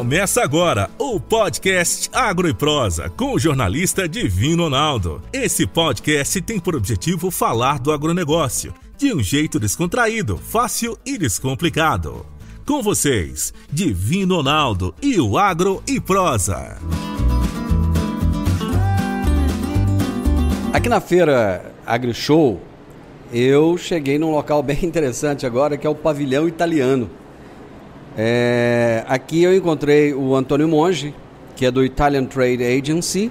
Começa agora o podcast Agro e Prosa com o jornalista Divino Ronaldo. Esse podcast tem por objetivo falar do agronegócio de um jeito descontraído, fácil e descomplicado. Com vocês, Divino Ronaldo e o Agro e Prosa. Aqui na feira AgriShow, eu cheguei num local bem interessante agora, que é o Pavilhão Italiano. Aqui eu encontrei o Antônio Monge, que é do Italian Trade Agency.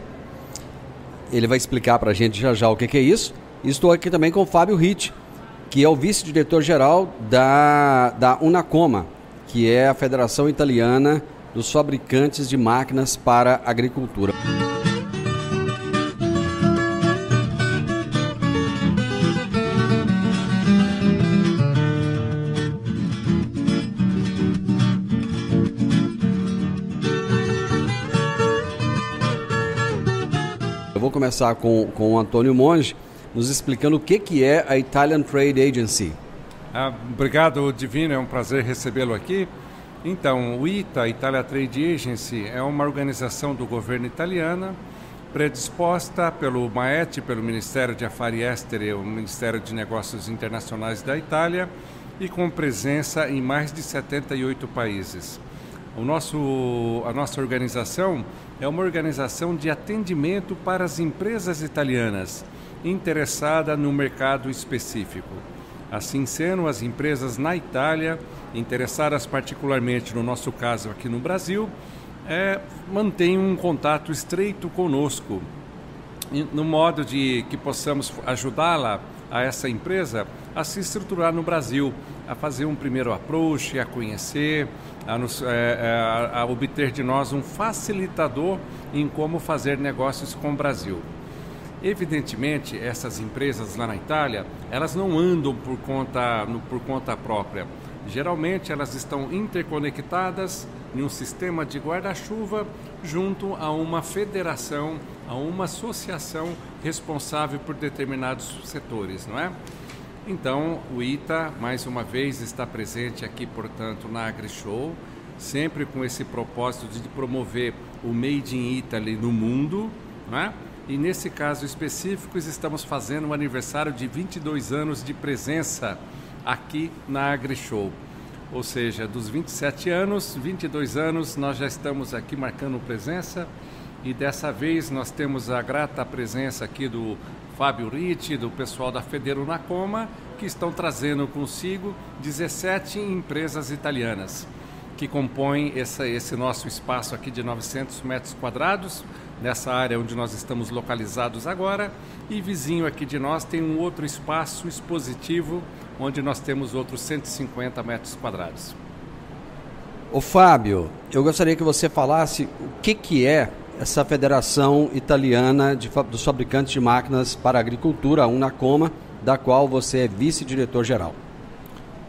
Ele vai explicar para a gente já o que é isso. E estou aqui também com o Fábio Ritt, que é o vice-diretor-geral da Unacoma, que é a Federação Italiana dos Fabricantes de Máquinas para a Agricultura. Eu vou começar com o Antônio Monge, nos explicando o que é a Italian Trade Agency. Obrigado, Divino, é um prazer recebê-lo aqui. Então, o ITA, Italian Trade Agency, é uma organização do governo italiano predisposta pelo MAET, pelo Ministério de Affari Esteri, o Ministério de Negócios Internacionais da Itália, e com presença em mais de 78 países. A nossa organização é uma organização de atendimento para as empresas italianas interessada no mercado específico. Assim sendo, as empresas na Itália, interessadas particularmente no nosso caso aqui no Brasil, mantêm um contato estreito conosco, no modo de que possamos ajudá-la, a essa empresa, a se estruturar no Brasil, a fazer um primeiro approach, a conhecer, a obter de nós um facilitador em como fazer negócios com o Brasil. Evidentemente, essas empresas lá na Itália, elas não andam por conta própria. Geralmente, elas estão interconectadas em um sistema de guarda-chuva junto a uma federação, a uma associação responsável por determinados setores, não é? Então, o ITA, mais uma vez, está presente aqui, portanto, na AgriShow, sempre com esse propósito de promover o Made in Italy no mundo, não é? E nesse caso específico, estamos fazendo um aniversário de 22 anos de presença aqui na AgriShow. Ou seja, dos 27 anos, 22 anos, nós já estamos aqui marcando presença, e dessa vez nós temos a grata presença aqui do Fábio Ritt, do pessoal da Unacoma, que estão trazendo consigo 17 empresas italianas, que compõem esse nosso espaço aqui de 900 metros quadrados, nessa área onde nós estamos localizados agora, e vizinho aqui de nós tem um outro espaço expositivo, onde nós temos outros 150 metros quadrados. Ô Fábio, eu gostaria que você falasse o que é essa Federação Italiana dos Fabricantes de Máquinas para a Agricultura, a Unacoma, da qual você é vice-diretor-geral.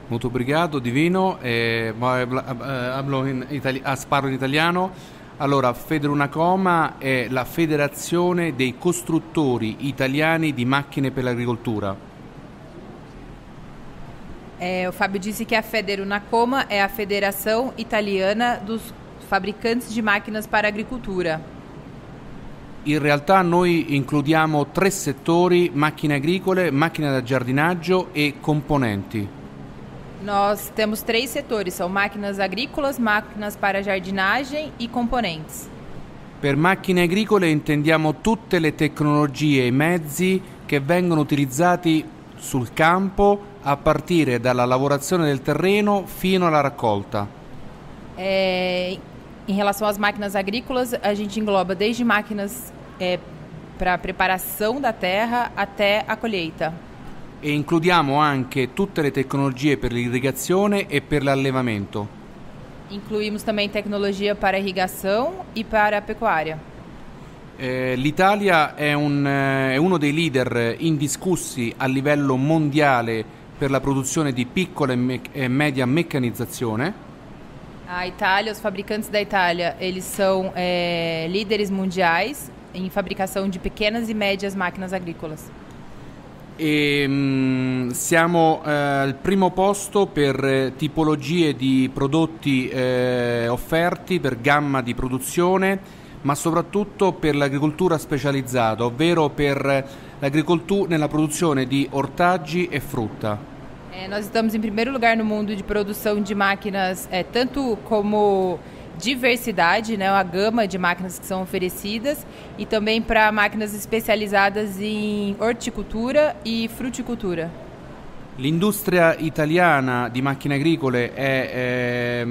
Muito obrigado, Divino. Parlo in italiano. Allora, Unacoma è la federazione dei costruttori italiani di macchine per l'agricoltura. O Fábio disse que a Unacoma é a Federação Italiana dos Fabricantes de Máquinas para a Agricultura. In realtà noi includiamo 3 settori: macchine agricole, macchine da giardinaggio e componenti. Nós temos 3 setores, são máquinas agrícolas, máquinas para jardinagem e componentes. Per macchine agricole intendiamo tutte le tecnologie e i mezzi che vengono utilizzati sul campo a partire dalla lavorazione del terreno fino alla raccolta. Em relação às máquinas agrícolas, a gente engloba desde máquinas para preparação da terra até a colheita. E includiamo anche tutte le tecnologie per l'irrigazione e per l'allevamento. Incluímos também tecnologia para irrigação e para a pecuária. L'Italia è uno dei leader indiscussi a livello mondiale per la produzione di piccola e media meccanizzazione. A Itália, os fabricantes da Itália, eles são líderes mundiais em fabricação de pequenas e médias máquinas agrícolas. E siamo al primo posto per tipologie di prodotti offerti, per gamma di produzione, ma soprattutto per l'agricoltura specializzata, ovvero per l'agricoltura nella produzione di ortaggi e frutta. Nós estamos em primeiro lugar no mundo de produção de máquinas, tanto como diversidade, né, a gama de máquinas que são oferecidas, e também para máquinas especializadas em horticultura e fruticultura. L'industria italiana di macchine agricole è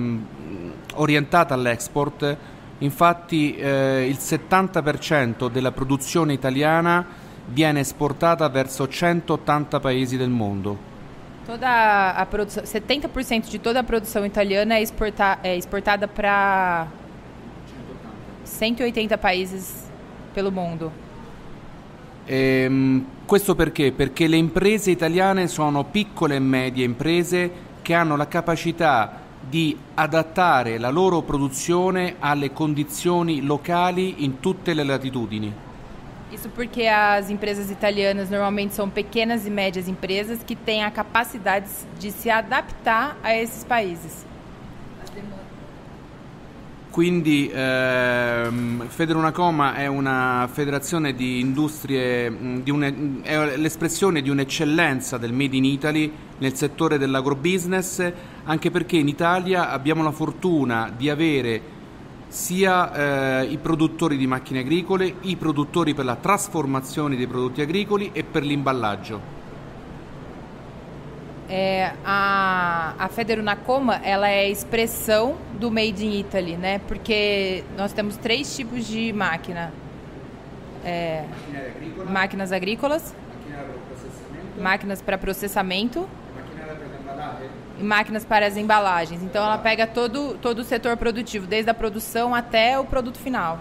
orientata all'export, infatti il 70% della produzione italiana viene esportata verso 180 paesi del mondo. Toda a produção, 70% de toda a produção italiana é exportada para 180 países pelo mondo. Questo perché? Perché le imprese italiane sono piccole e medie imprese che hanno la capacità di adattare la loro produzione alle condizioni locali in tutte le latitudini. Isso porque as empresas italianas normalmente são pequenas e médias empresas que têm a capacidade de se adaptar a esses países. Quindi Federunacoma è una federazione di industrie, è l'espressione di un'eccellenza del Made in Italy nel settore dell'agrobusiness, anche perché in Italia abbiamo la fortuna di avere sia i produttori di macchine agricole, i produttori per la trasformazione dei prodotti agricoli e per l'imballaggio. A Federunacoma, ela é a expressão do Made in Italy, né? Porque nós temos 3 tipos de máquina. Máquinas agrícolas, máquinas para processamento e máquinas para as embalagens. Então ela pega todo o setor produtivo, desde a produção até o produto final.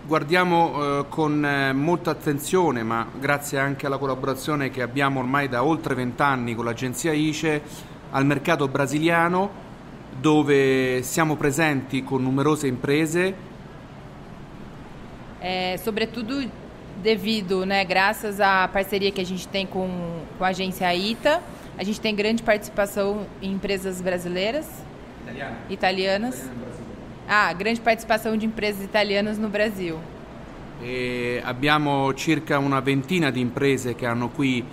Guardiamo con molta attenzione, ma grazie anche alla collaborazione che abbiamo ormai da oltre 20 anni con l'agenzia ICE, al mercato brasiliano, dove siamo presenti con numerose imprese. Sobretudo devido, né, graças à parceria que a gente tem com a agência ITA, a gente tem grande participação em empresas brasileiras, italianas. Grande participação de empresas italianas no Brasil. Abbiamo circa una ventina di imprese che hanno qui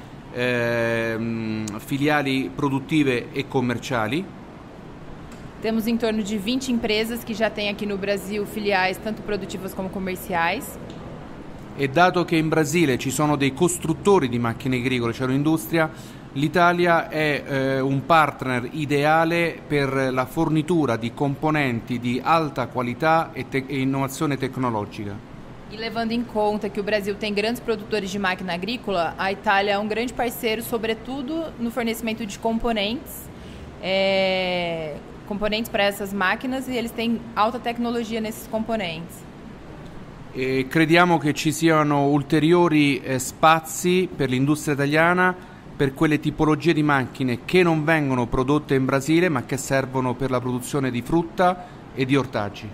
filiali produttive e commerciali. Temos em torno de 20 empresas que já têm aqui no Brasil filiais tanto produtivas como comerciais. E dato che in Brasile ci sono dei costruttori di macchine agricole, c'è un'industria, l'Italia è un partner ideale per la fornitura di componenti di alta qualità e innovazione tecnologica. E levando em conta que o Brasil tem grandes produtores de máquina agrícola, a Itália é um grande parceiro, sobretudo no fornecimento de componentes para essas máquinas, e eles têm alta tecnologia nesses componentes. E crediamo che ci siano ulteriori spazi per l'industria italiana per quelle tipologie di macchine che non vengono prodotte in Brasile ma che servono per la produzione di frutta e di ortaggi.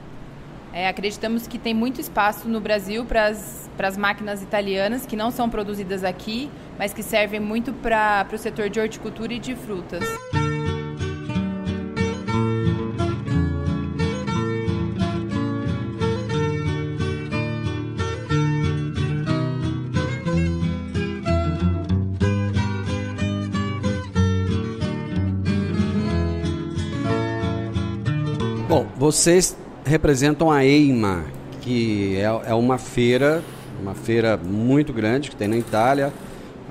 Acreditamos que tem muito espaço no Brasil para as máquinas italianas que não são produzidas aqui, mas que servem muito para o setor de horticultura e de frutas. Bom, vocês representam a EIMA, que é uma feira muito grande que tem na Itália,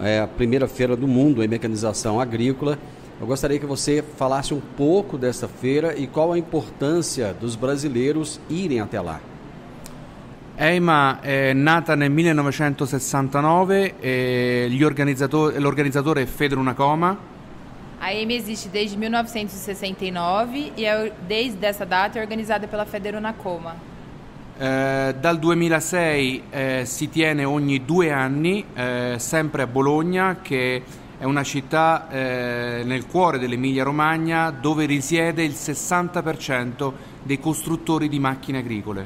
é a primeira feira do mundo em mecanização agrícola. Eu gostaria que você falasse um pouco dessa feira e qual a importância dos brasileiros irem até lá. EIMA è nata nel 1969 e l'organizzatore è Federunacoma. A EIMA existe desde 1969 e desde essa data è organizzata pela Federunacoma. Dal 2006 si tiene ogni 2 anni, sempre a Bologna, che è una città nel cuore dell'Emilia Romagna dove risiede il 60% dei costruttori di macchine agricole.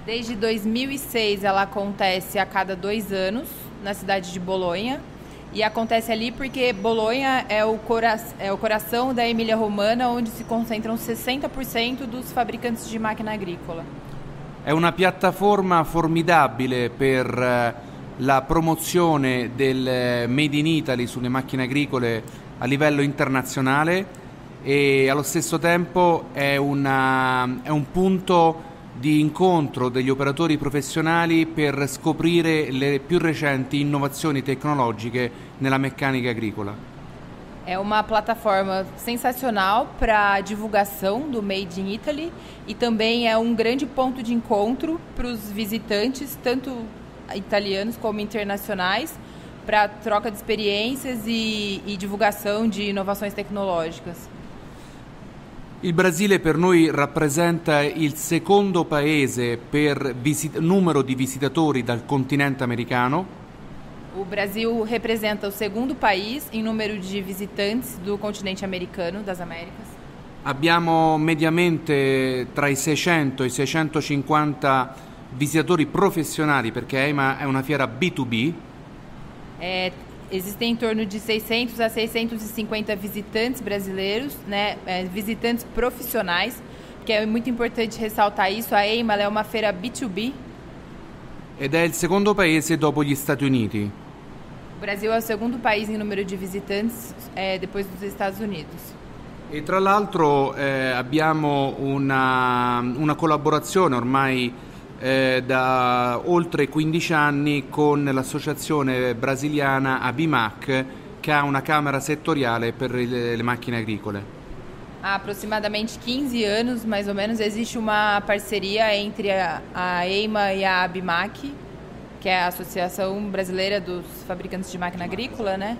Desde 2006 ela acontece a cada 2 anos na cidade de Bolonha. E acontece ali porque Bolonha é o coração da Emília-Romagna, onde se concentram 60% dos fabricantes di macchina agricola. È una piattaforma formidabile per la promozione del Made in Italy sulle macchine agricole a livello internazionale e allo stesso tempo è un punto di incontro degli operatori professionali per scoprire le più recenti innovazioni tecnologiche nella meccanica agricola. É uma plataforma sensacional para a divulgação do Made in Italy e também é um grande ponto de encontro para os visitantes, tanto italianos como internacionais, para troca de experiências e divulgação de inovações tecnológicas. Il Brasile per noi rappresenta il secondo paese per numero di visitatori dal continente americano. O Brasil representa o segundo país em número de visitantes do continente americano, das Américas. Abbiamo mediamente tra i 600 e i 650 visitatori professionali perché EIMA è una fiera B2B. Existem em torno de 600 a 650 visitantes brasileiros, né, visitantes profissionais, que é muito importante ressaltar isso. A EIMA é uma feira B2B. Ed è il secondo paese dopo gli Stati Uniti. O Brasil é o segundo país em número de visitantes, depois dos Estados Unidos. E tra l'altro abbiamo una collaborazione ormai da oltre 15 anni con l'associazione brasiliana ABIMAC, che ha una camera settoriale per le macchine agricole. Há aproximadamente 15 anos, mais ou menos, existe uma parceria entre a EIMA e a ABIMAC, que é a Associação Brasileira dos Fabricantes de Máquina Agrícola, né?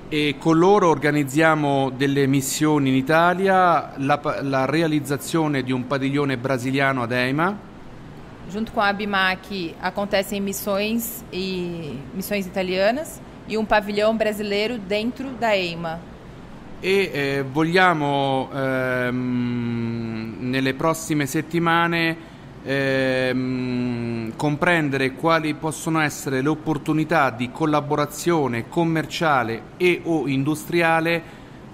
E con loro organizziamo delle missioni in Italia, la realizzazione di un padiglione brasiliano ad EIMA. Junto com a ABIMAC acontecem missões italianas e um pavilhão brasileiro dentro da EIMA. E vogliamo nelle prossime settimane comprendere quali possono essere le opportunità di collaborazione commerciale e o industriale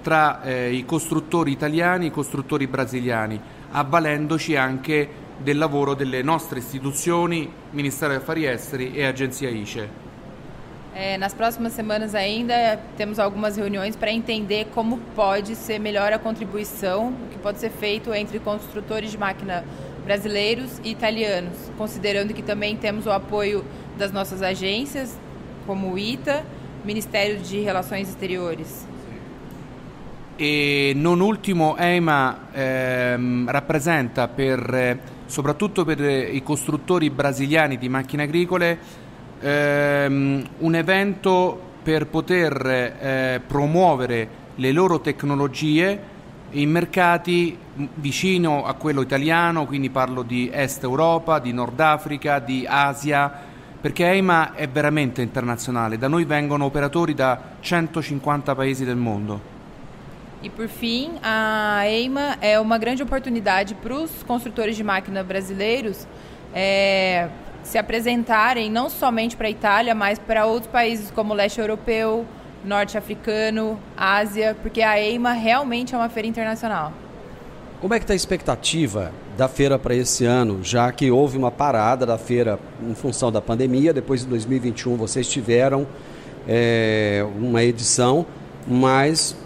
tra i costruttori italiani e i costruttori brasiliani, avvalendoci anche del lavoro delle nostre istituzioni, Ministero degli Affari Esteri e Agenzia ICE. Nas próximas semanas ainda temos algumas reuniões para entender como pode ser melhor a contribuição, o que pode ser feito entre construtores de máquina brasileiros e italianos, considerando que também temos o apoio das nossas agências, como o ITA, Ministério de Relações Exteriores. E non ultimo EIMA rappresenta soprattutto per i costruttori brasiliani di macchine agricole un evento per poter promuovere le loro tecnologie in mercati vicino a quello italiano, quindi parlo di Est Europa, di Nord Africa, di Asia, perché EIMA è veramente internazionale, da noi vengono operatori da 150 paesi del mondo. E por fim, a EIMA é uma grande oportunidade para os construtores de máquina brasileiros se apresentarem não somente para a Itália, mas para outros países como o leste europeu, norte africano, Ásia, porque a EIMA realmente é uma feira internacional. Como é que está a expectativa da feira para esse ano, já que houve uma parada da feira em função da pandemia? Depois de 2021 vocês tiveram uma edição, mas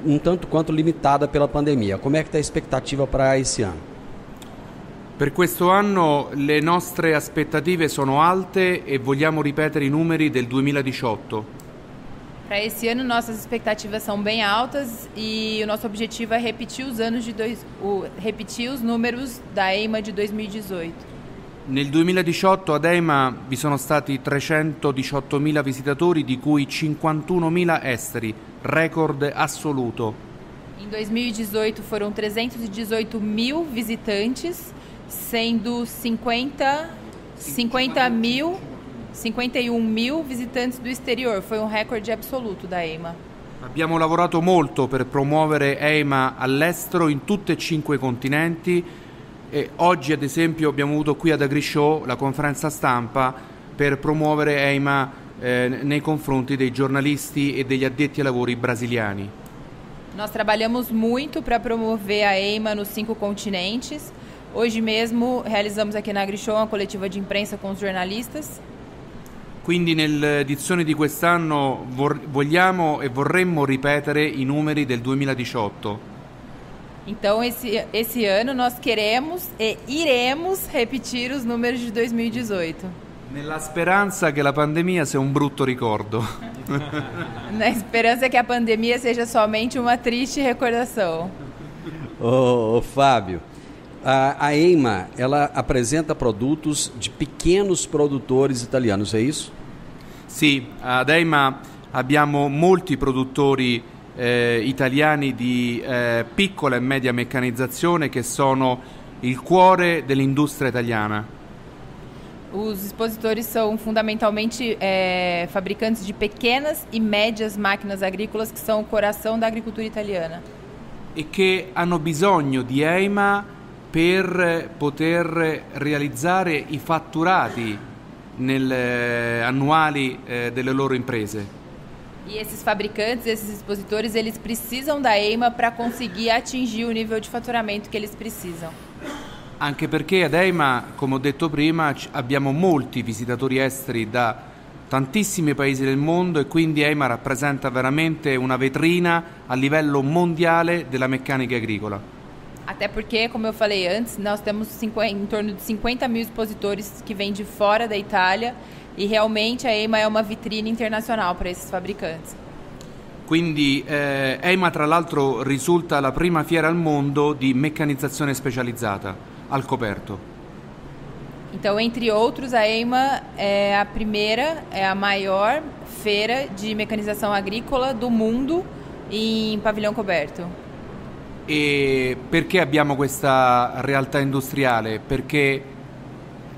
um tanto quanto limitada pela pandemia. Como é que está a expectativa para esse ano? Per questo anno le nostre aspettative sono alte e vogliamo ripetere i numeri del 2018. Para esse ano nossas expectativas são bem altas e o nosso objetivo é repetir os números da EIMA de 2018. Nel 2018 ad EIMA vi sono stati 318.000 visitatori, di cui 51.000 esteri, record assoluto. Em 2018 foram 318 mil visitantes, sendo 51 mil visitantes do exterior. Foi um recorde absoluto da EIMA. Abbiamo lavorato molto per promuovere EIMA all'estero in tutti e 5 i continenti e oggi ad esempio abbiamo avuto qui ad AgriShow la conferenza stampa per promuovere EIMA nei confronti dei giornalisti e degli addetti ai lavori brasiliani. Nós trabalhamos muito para promover a EIMA nos 5 continentes. Hoje mesmo realizamos aqui na AgriShow uma coletiva de imprensa com os jornalistas. Quindi nell'edizione di quest'anno vogliamo e vorremmo ripetere i numeri del 2018. Então esse ano nós queremos e iremos repetir os números de 2018. Nella speranza che la pandemia sia un brutto ricordo. Na esperança que a pandemia seja somente uma triste recordação. Ô, Fábio, a EIMA, ela apresenta produtos de pequenos produtores italianos, é isso? Sì, ad EIMA abbiamo molti produttori italiani di piccola e media meccanizzazione che sono il cuore dell'industria italiana. Os expositores são fundamentalmente fabricantes de pequenas e médias máquinas agrícolas que são o coração da agricultura italiana. E che hanno bisogno di EIMA per poter realizzare i fatturati annuali delle loro imprese. E esses fabricantes, esses expositores, eles precisam da EIMA para conseguir atingir o nível de faturamento que eles precisam. Anche perché ad EIMA, come ho detto prima, abbiamo molti visitatori esteri da tantissimi paesi del mondo e quindi EIMA rappresenta veramente una vetrina a livello mondiale della meccanica agricola. Até porque, como eu falei antes, nós temos em torno de 50 mil expositores que vêm de fora da Itália e realmente a EIMA é uma vitrine internacional para esses fabricantes. Quindi EIMA tra l'altro risulta la prima fiera al mondo di meccanizzazione specializzata al coperto. Então, entre outros, a EIMA é a primeira, é a maior feira de mecanização agrícola do mundo em pavilhão coberto. E perché abbiamo questa realtà industriale? Perché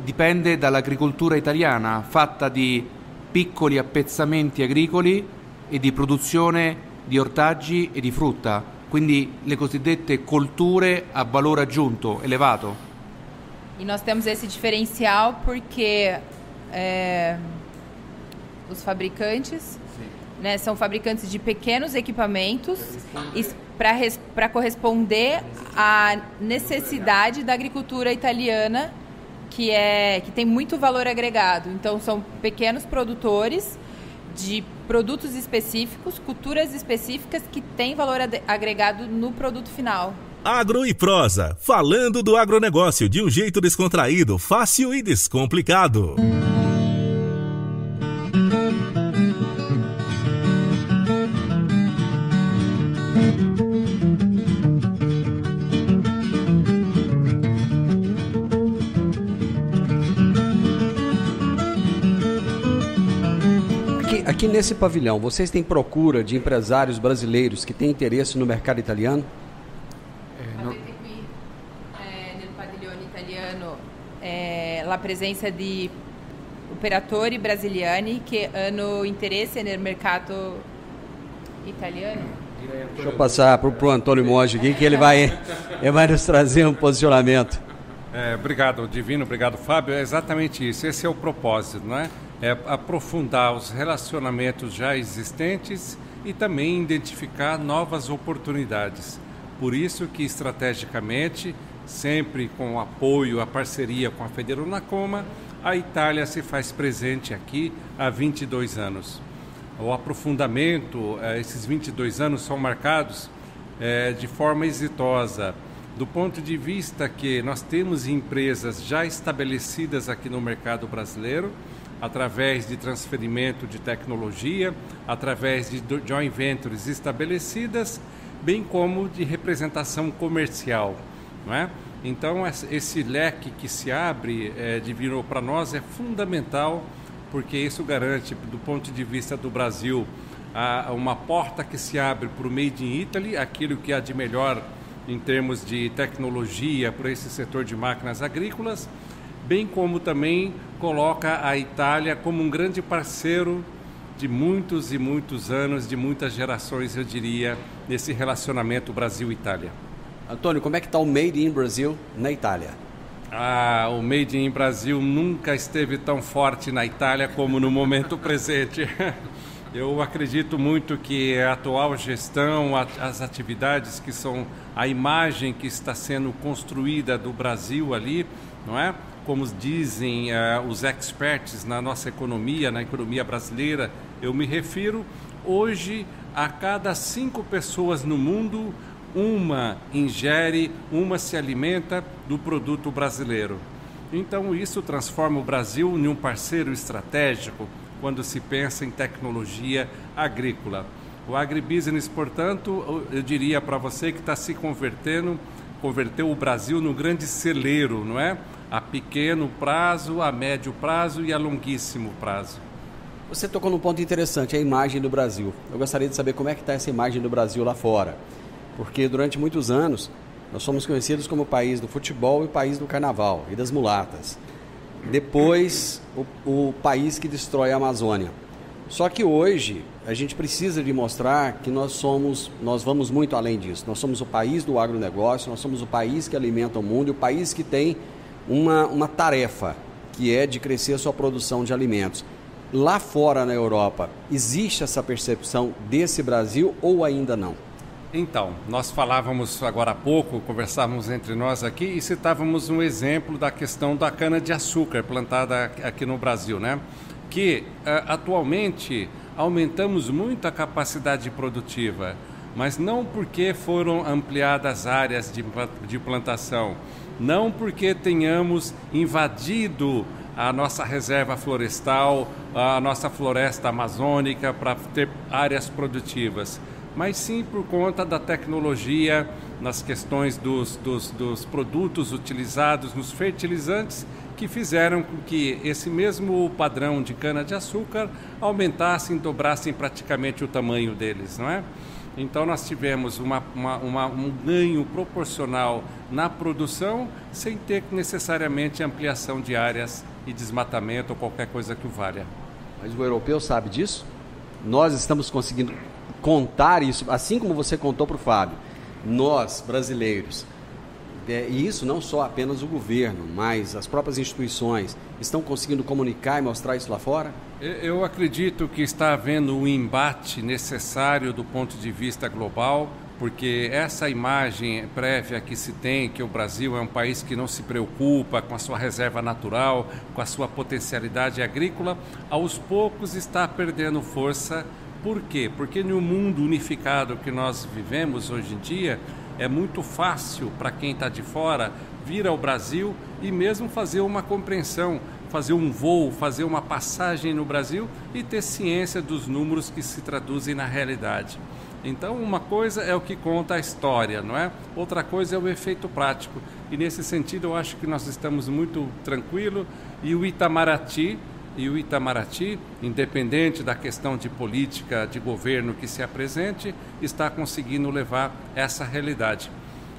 dipende dall'agricoltura italiana, fatta di piccoli appezzamenti agricoli e di produzione di ortaggi e di frutta, quindi le cosiddette colture a valore aggiunto elevato. E nós temos esse diferencial porque os fabricantes são fabricantes de pequenos equipamentos para corresponder à necessidade da agricultura italiana, que tem muito valor agregado. Então, são pequenos produtores de produtos específicos, culturas específicas que têm valor agregado no produto final. Agro e Prosa, falando do agronegócio de um jeito descontraído, fácil e descomplicado. Aqui nesse pavilhão, vocês têm procura de empresários brasileiros que têm interesse no mercado italiano? Avete qui nel padiglione italiano la presenza di operatori brasiliani che hanno interesse nel mercato italiano? Deixa eu passar para o Antônio Monge aqui, que ele vai nos trazer um posicionamento. Obrigado, Divino, obrigado, Fábio. É exatamente isso, esse é o propósito, não é? É aprofundar os relacionamentos já existentes e também identificar novas oportunidades. Por isso que, estrategicamente, sempre com o apoio, a parceria com a Federonacoma, a Itália se faz presente aqui há 22 anos. O aprofundamento, esses 22 anos são marcados de forma exitosa, do ponto de vista que nós temos empresas já estabelecidas aqui no mercado brasileiro, através de transferimento de tecnologia, através de joint ventures estabelecidas, bem como de representação comercial, não é? Então, esse leque que se abre, Divino, para nós é fundamental, porque isso garante, do ponto de vista do Brasil, uma porta que se abre para o Made in Italy, aquilo que há de melhor em termos de tecnologia para esse setor de máquinas agrícolas, bem como também coloca a Itália como um grande parceiro de muitos e muitos anos, de muitas gerações, eu diria, nesse relacionamento Brasil-Itália. Antônio, como é que está o Made in Brasil na Itália? O Made in Brasil nunca esteve tão forte na Itália como no momento presente. Eu acredito muito que a atual gestão, as atividades que são a imagem que está sendo construída do Brasil ali, não é? Como dizem os experts na nossa economia, na economia brasileira, eu me refiro, hoje a cada 5 pessoas no mundo, uma ingere, uma se alimenta do produto brasileiro. Então isso transforma o Brasil em um parceiro estratégico quando se pensa em tecnologia agrícola. O agribusiness, portanto, eu diria para você que está se converteu o Brasil num grande celeiro, não é? A pequeno prazo, a médio prazo e a longuíssimo prazo. Você tocou num ponto interessante, a imagem do Brasil. Eu gostaria de saber como é que está essa imagem do Brasil lá fora. Porque durante muitos anos nós somos conhecidos como o país do futebol e o país do carnaval e das mulatas. Depois, o país que destrói a Amazônia. Só que hoje a gente precisa de mostrar que nós vamos muito além disso. Nós somos o país do agronegócio, nós somos o país que alimenta o mundo e o país que tem uma tarefa, que é de crescer a sua produção de alimentos. Lá fora na Europa, existe essa percepção desse Brasil ou ainda não? Então, nós falávamos agora há pouco, conversávamos entre nós aqui e citávamos um exemplo da questão da cana-de-açúcar plantada aqui no Brasil, né? Que atualmente aumentamos muito a capacidade produtiva, mas não porque foram ampliadas áreas de plantação, não porque tenhamos invadido a nossa reserva florestal, a nossa floresta amazônica para ter áreas produtivas, mas sim por conta da tecnologia nas questões dos produtos utilizados nos fertilizantes que fizeram com que esse mesmo padrão de cana-de-açúcar aumentassem, dobrassem praticamente o tamanho deles, não é? Então nós tivemos um ganho proporcional na produção sem ter necessariamente ampliação de áreas e desmatamento ou qualquer coisa que o valha. Mas o europeu sabe disso? Nós estamos conseguindo contar isso, assim como você contou para o Fábio, nós, brasileiros, e isso não só apenas o governo, mas as próprias instituições, estão conseguindo comunicar e mostrar isso lá fora? Eu acredito que está havendo um embate necessário do ponto de vista global, porque essa imagem prévia que se tem, que o Brasil é um país que não se preocupa com a sua reserva natural, com a sua potencialidade agrícola, aos poucos está perdendo força. Por quê? Porque no mundo unificado que nós vivemos hoje em dia, é muito fácil para quem está de fora vir ao Brasil e mesmo fazer uma compreensão, fazer um voo, fazer uma passagem no Brasil e ter ciência dos números que se traduzem na realidade. Então, uma coisa é o que conta a história, não é? Outra coisa é o efeito prático. E nesse sentido, eu acho que nós estamos muito tranquilos e o Itamaraty, independente da questão de política, de governo que se apresente, está conseguindo levar essa realidade.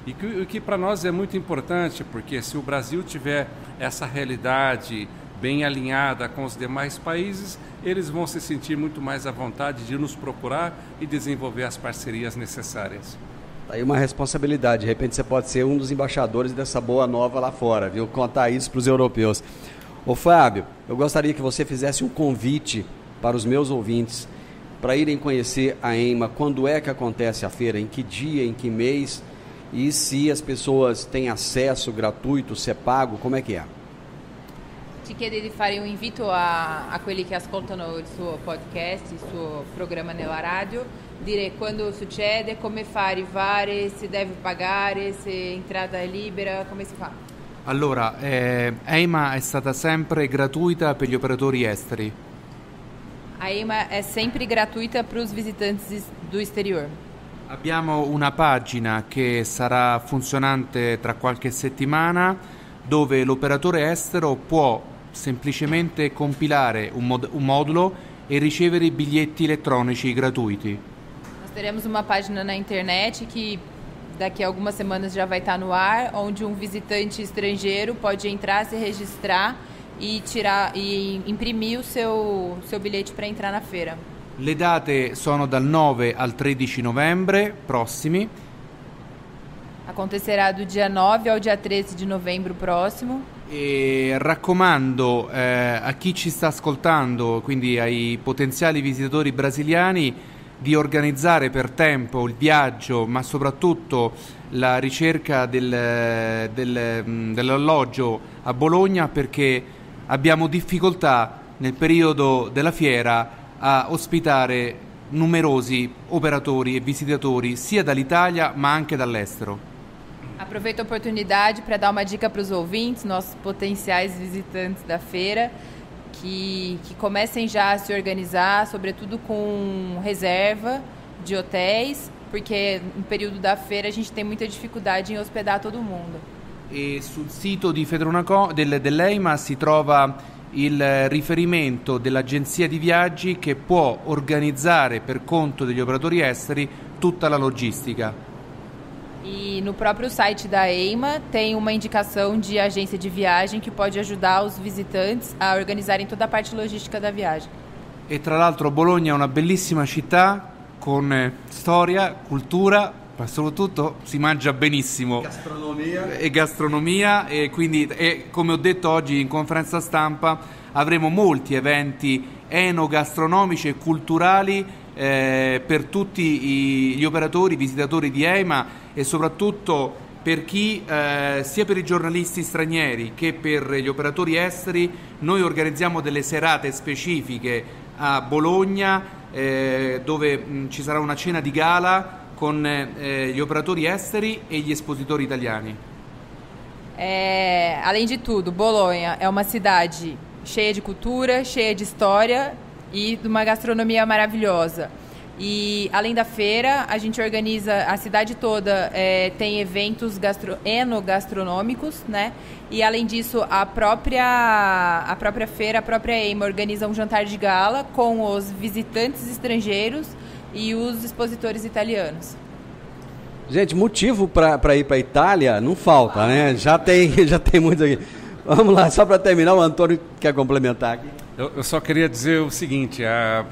E que para nós é muito importante, porque se o Brasil tiver essa realidade bem alinhada com os demais países, eles vão se sentir muito mais à vontade de nos procurar e desenvolver as parcerias necessárias. Tá aí uma responsabilidade, de repente você pode ser um dos embaixadores dessa boa nova lá fora, viu? Contar isso para os europeus. Ô Fábio, eu gostaria que você fizesse um convite para os meus ouvintes para irem conhecer a EIMA. Quando é que acontece a feira? Em que dia, em que mês? E se as pessoas têm acesso gratuito, se é pago, come è che è? Ti chiede di fare un invito a quelli che ascoltano il suo podcast, il suo programma nella radio, dire quando succede, come fa a arrivare, se deve pagare, se entrata è libera, come si fa? Allora, EIMA è stata sempre gratuita per gli operatori esteri. A EIMA è sempre gratuita para os visitantes do exterior. Abbiamo una pagina che sarà funzionante tra qualche settimana dove l'operatore estero può semplicemente compilare un modulo e ricevere i biglietti elettronici gratuiti. Nós teremos uma página na internet que daqui a algumas semanas já vai estar no ar, onde um visitante estrangeiro pode entrar, se registrar e imprimir o seu bilhete para entrar na feira. Le date sono dal 9 al 13 novembre prossimi. Acontecerá do dia 9 ao dia 13 di novembro prossimo. E raccomando a chi ci sta ascoltando, quindi ai potenziali visitatori brasiliani, di organizzare per tempo il viaggio, ma soprattutto la ricerca dell'alloggio a Bologna, perché abbiamo difficoltà nel periodo della fiera a ospitare numerosi operatori e visitatori sia dall'Italia ma anche dall'estero. Aproveito a oportunidade para dar uma dica para os ouvintes, nossos potenciais visitantes da feira, que comecem já a se organizar, sobretudo com reserva de hotéis, porque no período da feira a gente tem muita dificuldade em hospedar todo mundo. E sul sito di dell'EIMA si trova il riferimento dell'agenzia di viaggi che può organizzare per conto degli operatori esteri tutta la logistica. E no próprio site da EIMA tem uma indicação de agência de viagem que pode ajudar os visitantes a organizarem toda a parte logística da viagem. E tra l'altro Bologna è una bellissima città con storia, cultura, ma soprattutto si mangia benissimo. Gastronomia e quindi come ho detto oggi in conferenza stampa avremo molti eventi enogastronomici e culturali per tutti gli operatori, visitatori di EIMA e soprattutto per chi, sia per i giornalisti stranieri che per gli operatori esteri. Noi organizziamo delle serate specifiche a Bologna dove ci sarà una cena di gala con gli operatori esteri e gli espositori italiani. Além de tudo, Bolonha é uma cidade cheia de cultura, cheia de história e de uma gastronomia maravilhosa. E além da feira, a gente organiza, a cidade toda tem eventos enogastronômicos, né? E além disso, a própria feira, a própria EIMA organiza um jantar de gala com os visitantes estrangeiros e os expositores italianos. Gente, motivo para ir para a Itália não falta, né? Já tem muitos aqui. Vamos lá, só para terminar, o Antônio quer complementar aqui. Eu só queria dizer o seguinte,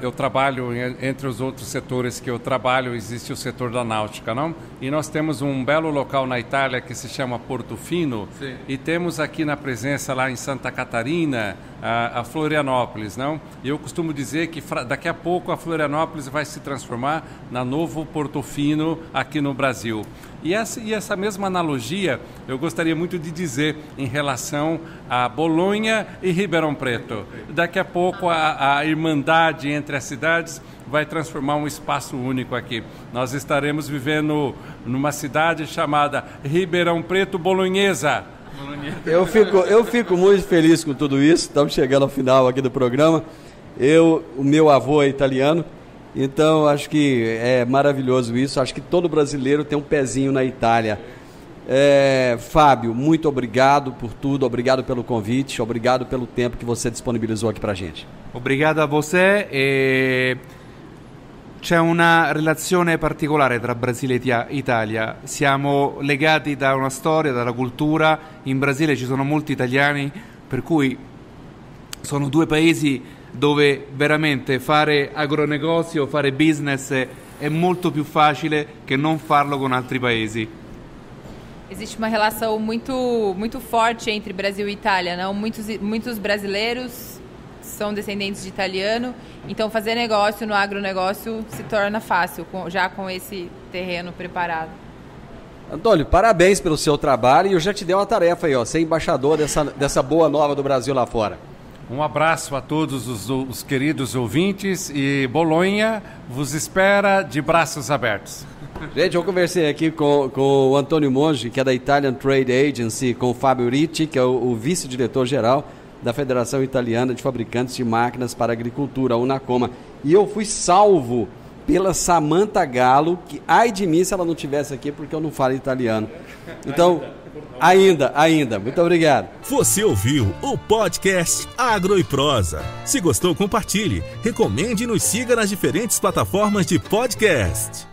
eu trabalho, entre os outros setores que eu trabalho, existe o setor da náutica, não? E nós temos um belo local na Itália que se chama Portofino. Sim. E temos aqui na presença lá em Santa Catarina a Florianópolis, não? E eu costumo dizer que daqui a pouco a Florianópolis vai se transformar na novo Portofino aqui no Brasil. E essa mesma analogia eu gostaria muito de dizer em relação a Bolonha e Ribeirão Preto. Daqui a pouco a irmandade entre as cidades vai transformar um espaço único aqui. Nós estaremos vivendo numa cidade chamada Ribeirão Preto Bolonhesa. Eu fico muito feliz com tudo isso. Estamos chegando ao final aqui do programa. O meu avô é italiano. Então, acho que é maravilhoso isso. Acho que todo brasileiro tem um pezinho na Itália. Fábio, muito obrigado por tudo. Obrigado pelo convite. Obrigado pelo tempo que você disponibilizou aqui pra gente. Obrigado a você. C'è una relazione particolare tra Brasile e Italia. Siamo legati da una storia, dalla cultura. In Brasile ci sono molti italiani, per cui sono due paesi dove veramente fare agronegozio, fare business è molto più facile che non farlo con altri paesi. Existe uma relação muito forte entre Brasil e Itália, não? Muitos brasileiros são descendentes de italiano, então fazer negócio no agronegócio se torna fácil, já com esse terreno preparado. Antônio, parabéns pelo seu trabalho e eu já te dei uma tarefa aí, ser embaixador dessa boa nova do Brasil lá fora. Um abraço a todos os queridos ouvintes e Bolonha vos espera de braços abertos. Gente, eu conversei aqui com o Antônio Monge, que é da Italian Trade Agency, com o Fábio Ricci, que é o vice-diretor-geral da Federação Italiana de Fabricantes de Máquinas para Agricultura, a Unacoma. E eu fui salvo pela Samantha Gallo, que ai de mim se ela não estivesse aqui, porque eu não falo italiano. Então, ainda. Muito obrigado. Você ouviu o podcast Agro e Prosa. Se gostou, compartilhe, recomende e nos siga nas diferentes plataformas de podcast.